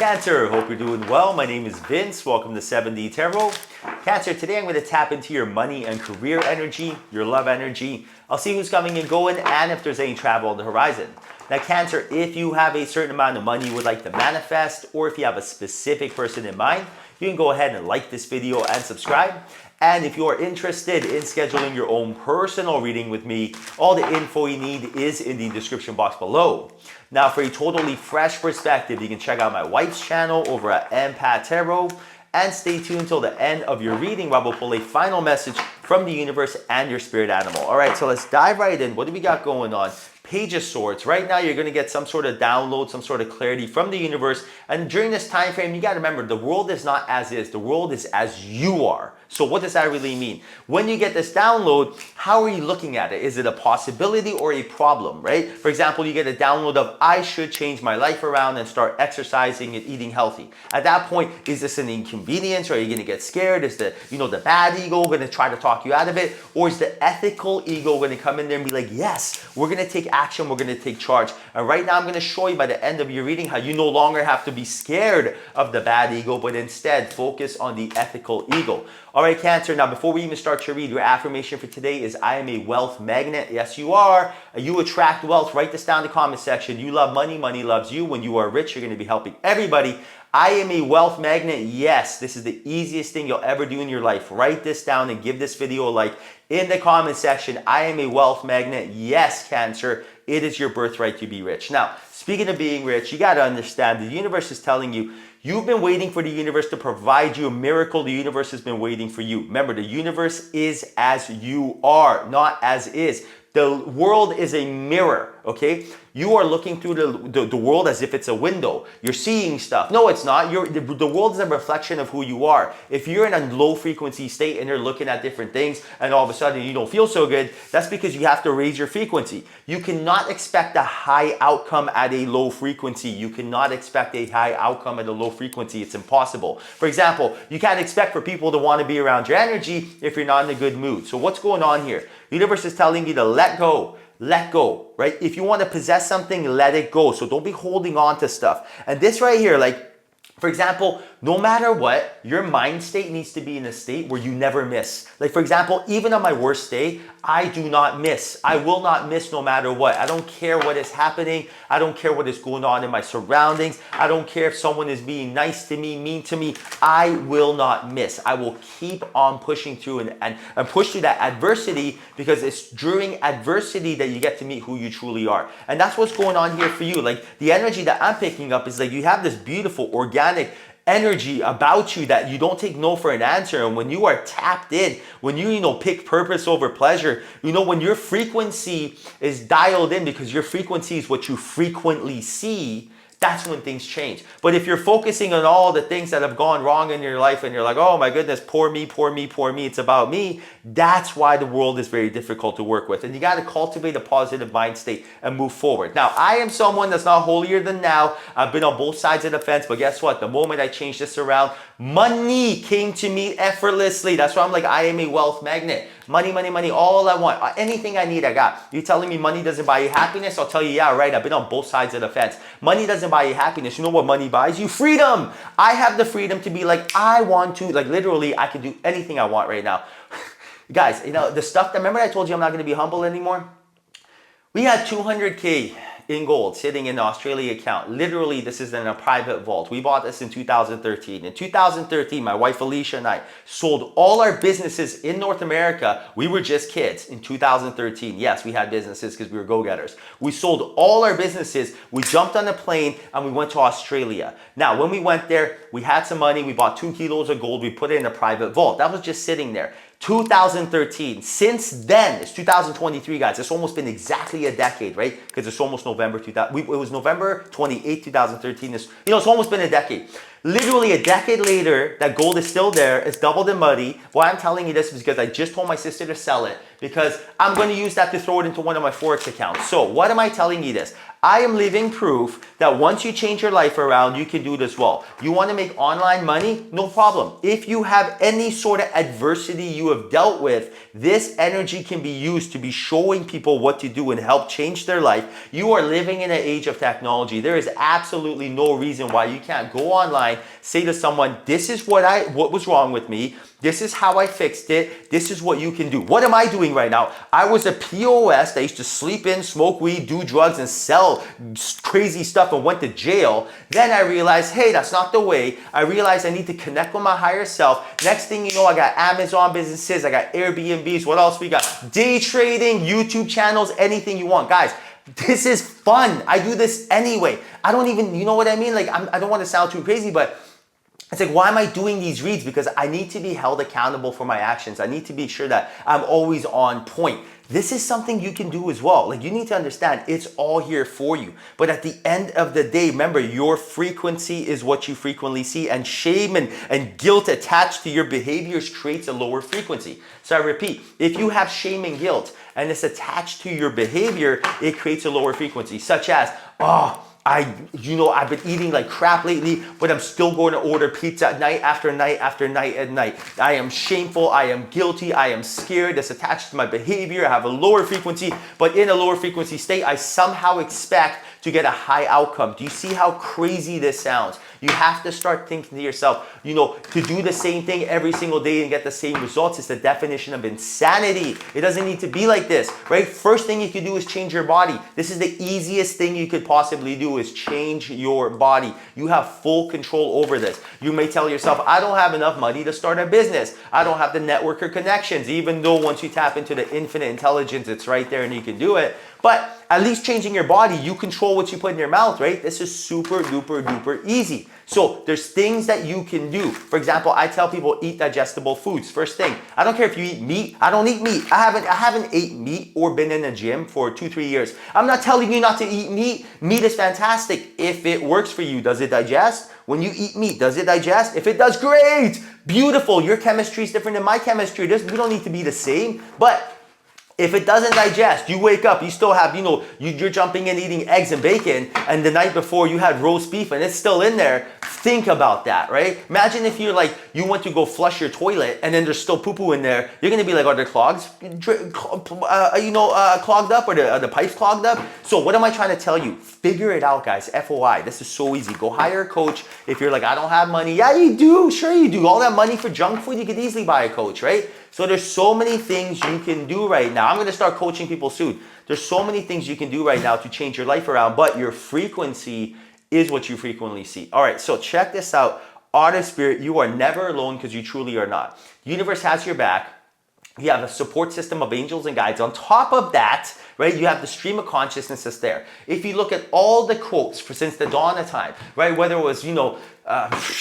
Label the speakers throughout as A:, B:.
A: Cancer, hope you're doing well. My name is Vince. Welcome to 7D Tarot. Cancer, today I'm going to tap into your money and career energy, your love energy. I'll see who's coming and going and if there's any travel on the horizon. Now, Cancer, if you have a certain amount of money you would like to manifest, or if you have a specific person in mind, you can go ahead and like this video and subscribe. And if you are interested in scheduling your own personal reading with me, all the info you need is in the description box below. Now, for a totally fresh perspective, you can check out my wife's channel over at Empath Tarot. And stay tuned till the end of your reading where we'll pull a final message from the universe and your spirit animal. All right, so let's dive right in. What do we got going on? Page of Swords. Right now, you're going to get some sort of download, some sort of clarity from the universe. And during this time frame, you got to remember, the world is not as is. The world is as you are. So what does that really mean? When you get this download, how are you looking at it? Is it a possibility or a problem, right? For example, you get a download of, I should change my life around and start exercising and eating healthy. At that point, is this an inconvenience, or are you going to get scared? Is the bad ego going to try to talk you out of it? Or is the ethical ego going to come in there and be like, yes, we're going to take action, we're going to take charge. And right now, I'm going to show you by the end of your reading how you no longer have to be scared of the bad ego, but instead focus on the ethical ego. All right, Cancer, now before we even start your read, your affirmation for today is I am a wealth magnet. Yes, you are. You attract wealth. Write this down in the comment section. You love money. Money loves you. When you are rich, you're going to be helping everybody. I am a wealth magnet. Yes, this is the easiest thing you'll ever do in your life. Write this down and give this video a like in the comment section. I am a wealth magnet. Yes, Cancer, it is your birthright to be rich. Now, speaking of being rich, you got to understand the universe is telling you, you've been waiting for the universe to provide you a miracle. The universe has been waiting for you. Remember, the universe is as you are, not as is. The world is a mirror, okay? You are looking through the world as if it's a window. You're seeing stuff. No, it's not. The world is a reflection of who you are. If you're in a low frequency state and you're looking at different things and all of a sudden you don't feel so good, that's because you have to raise your frequency. You cannot expect a high outcome at a low frequency. You cannot expect a high outcome at a low frequency. It's impossible. For example, you can't expect for people to want to be around your energy if you're not in a good mood. So what's going on here? The universe is telling you to let go. Let go, right? If you want to possess something, let it go. So don't be holding on to stuff. And this right here, like, for example, no matter what, your mind state needs to be in a state where you never miss. Like, for example, even on my worst day, I do not miss. I will not miss no matter what. I don't care what is happening. I don't care what is going on in my surroundings. I don't care if someone is being nice to me, mean to me. I will not miss. I will keep on pushing through and push through that adversity, because it's during adversity that you get to meet who you truly are. And that's what's going on here for you. Like, the energy that I'm picking up is like you have this beautiful organic energy about you that you don't take no for an answer. And when you are tapped in, when you pick purpose over pleasure, when your frequency is dialed in, because your frequency is what you frequently see, that's when things change. But if you're focusing on all the things that have gone wrong in your life and you're like, oh my goodness, poor me, poor me, poor me, it's about me, that's why the world is very difficult to work with. And you got to cultivate a positive mind state and move forward. Now, I am someone that's not holier than thou. I've been on both sides of the fence, but guess what? The moment I changed this around, money came to me effortlessly. That's why I'm like, I am a wealth magnet. Money, money, money, all I want. Anything I need, I got. You telling me money doesn't buy you happiness? I'll tell you, yeah, right. I've been on both sides of the fence. Money doesn't buy you happiness. You know what money buys you? Freedom. I have the freedom to be like, I want to, like, literally, I can do anything I want right now. Guys, the stuff that, remember I told you I'm not going to be humble anymore? We had 200K in gold sitting in the Australia account. Literally, this is in a private vault. We bought this in 2013. In 2013, my wife Alicia and I sold all our businesses in North America. We were just kids in 2013. Yes, we had businesses because we were go-getters. We sold all our businesses. We jumped on a plane and we went to Australia. Now, when we went there, we had some money. We bought 2 kilos of gold. We put it in a private vault. That was just sitting there. 2013. Since then, it's 2023, guys. It's almost been exactly a decade, right? Because it's almost November 2000. It was November 28, 2013. It's almost been a decade. Literally a decade later, that gold is still there. It's doubled and muddy. Why I'm telling you this is because I just told my sister to sell it, because I'm going to use that to throw it into one of my Forex accounts. So what am I telling you this? I am living proof that once you change your life around, you can do it as well. You want to make online money? No problem. If you have any sort of adversity you have dealt with, this energy can be used to be showing people what to do and help change their life. You are living in an age of technology. There is absolutely no reason why you can't go online, say to someone, this is what was wrong with me. This is how I fixed it. This is what you can do. What am I doing right now? I was a POS. I used to sleep in, smoke weed, do drugs, and sell crazy stuff and went to jail. Then I realized, hey, that's not the way. I realized I need to connect with my higher self. Next thing you know, I got Amazon businesses. I got Airbnbs. What else we got? Day trading, YouTube channels, anything you want. Guys, this is fun. I do this anyway. I don't even, you know what I mean? Like, I don't want to sound too crazy, but it's like, why am I doing these reads? Because I need to be held accountable for my actions. I need to be sure that I'm always on point. This is something you can do as well. Like, you need to understand it's all here for you. But at the end of the day, remember, your frequency is what you frequently see, and shame and guilt attached to your behaviors creates a lower frequency. So I repeat, if you have shame and guilt and it's attached to your behavior, it creates a lower frequency, such as, I've been eating like crap lately, but I'm still going to order pizza night after night after night at night. I am shameful. I am guilty. I am scared. That's attached to my behavior. I have a lower frequency, but in a lower frequency state, I somehow expect to get a high outcome. Do you see how crazy this sounds? You have to start thinking to yourself, to do the same thing every single day and get the same results is the definition of insanity. It doesn't need to be like this, right? First thing you can do is change your body. This is the easiest thing you could possibly do, is change your body. You have full control over this. You may tell yourself, I don't have enough money to start a business. I don't have the network or connections, even though once you tap into the infinite intelligence, it's right there and you can do it. But at least changing your body, you control what you put in your mouth, right? This is super duper duper easy. So there's things that you can do. For example, I tell people eat digestible foods. First thing, I don't care if you eat meat. I don't eat meat. I haven't ate meat or been in a gym for 2-3 years. I'm not telling you not to eat meat. Meat is fantastic if it works for you. Does it digest? When you eat meat, does it digest? If it does, great, beautiful. Your chemistry is different than my chemistry. We don't need to be the same, but if it doesn't digest, you wake up, you still have, you're jumping in eating eggs and bacon, and the night before you had roast beef and it's still in there. Think about that, right? Imagine if you went to go flush your toilet and then there's still poo-poo in there. You're gonna be like, are there clogs, clogged up, or the pipes clogged up? So what am I trying to tell you? Figure it out, guys. FOI, this is so easy. Go hire a coach. If you're like, I don't have money. Yeah, you do. Sure you do. All that money for junk food, you could easily buy a coach, right? So there's so many things you can do right now. I'm going to start coaching people soon. There's so many things you can do right now to change your life around, but your frequency is what you frequently see. All right, so check this out. Artist spirit, you are never alone because you truly are not. The universe has your back. You have a support system of angels and guides. On top of that, right, you have the stream of consciousness that's there. If you look at all the quotes since the dawn of time, right, whether it was,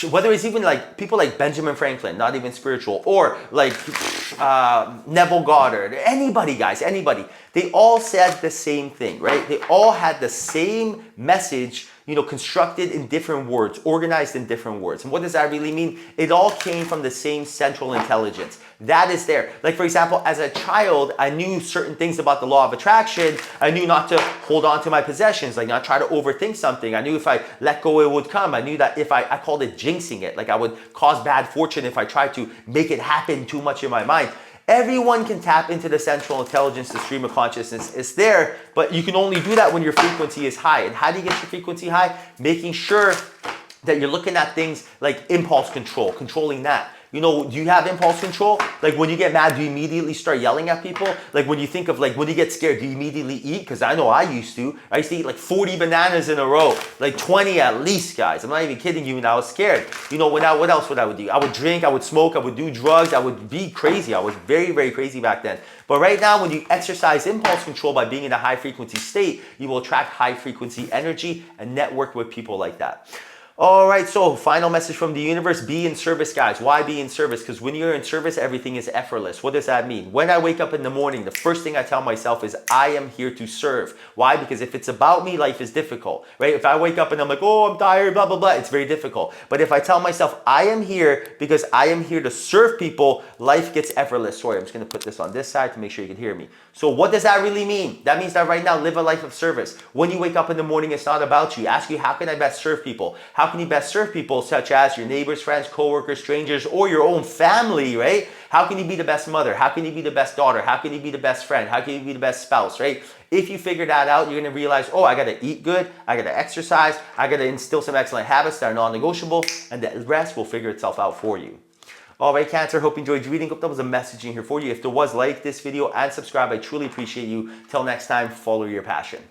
A: whether it's even like people like Benjamin Franklin, not even spiritual, or like Neville Goddard, anybody, guys, anybody, they all said the same thing, right? They all had the same message, constructed in different words, organized in different words. And what does that really mean? It all came from the same central intelligence. That is there. Like, for example, as a child, I knew certain things about the law of attraction. I knew not to hold on to my possessions, like not try to overthink something. I knew if I let go, it would come. I knew that if I called it jinxing it, like I would cause bad fortune if I tried to make it happen too much in my mind. Everyone can tap into the central intelligence, the stream of consciousness is there, but you can only do that when your frequency is high. And how do you get your frequency high? Making sure that you're looking at things like impulse control, controlling that. Do you have impulse control? Like when you get mad, do you immediately start yelling at people? Like when you think of when you get scared, do you immediately eat? Because I know I used to. I used to eat like 40 bananas in a row, like 20 at least, guys. I'm not even kidding you, and I was scared. What else would I do? I would drink, I would smoke, I would do drugs, I would be crazy. I was very, very crazy back then. But right now, when you exercise impulse control by being in a high frequency state, you will attract high frequency energy and network with people like that. All right, so final message from the universe, be in service, guys. Why be in service? Because when you're in service, everything is effortless. What does that mean? When I wake up in the morning, the first thing I tell myself is I am here to serve. Why? Because if it's about me, life is difficult, right? If I wake up and I'm like, oh, I'm tired, blah, blah, blah, it's very difficult. But if I tell myself I am here because I am here to serve people, life gets effortless. Sorry, I'm just going to put this on this side to make sure you can hear me. So what does that really mean? That means that right now, live a life of service. When you wake up in the morning, it's not about you. Ask you, how can I best serve people? How can you best serve people such as your neighbors, friends, coworkers, strangers, or your own family, right? How can you be the best mother? How can you be the best daughter? How can you be the best friend? How can you be the best spouse, right? If you figure that out, you're going to realize, oh, I got to eat good. I got to exercise. I got to instill some excellent habits that are non-negotiable, and the rest will figure itself out for you. All right, Cancer, hope you enjoyed reading. Hope that was a message in here for you. If there was, like this video and subscribe. I truly appreciate you. Till next time, follow your passion.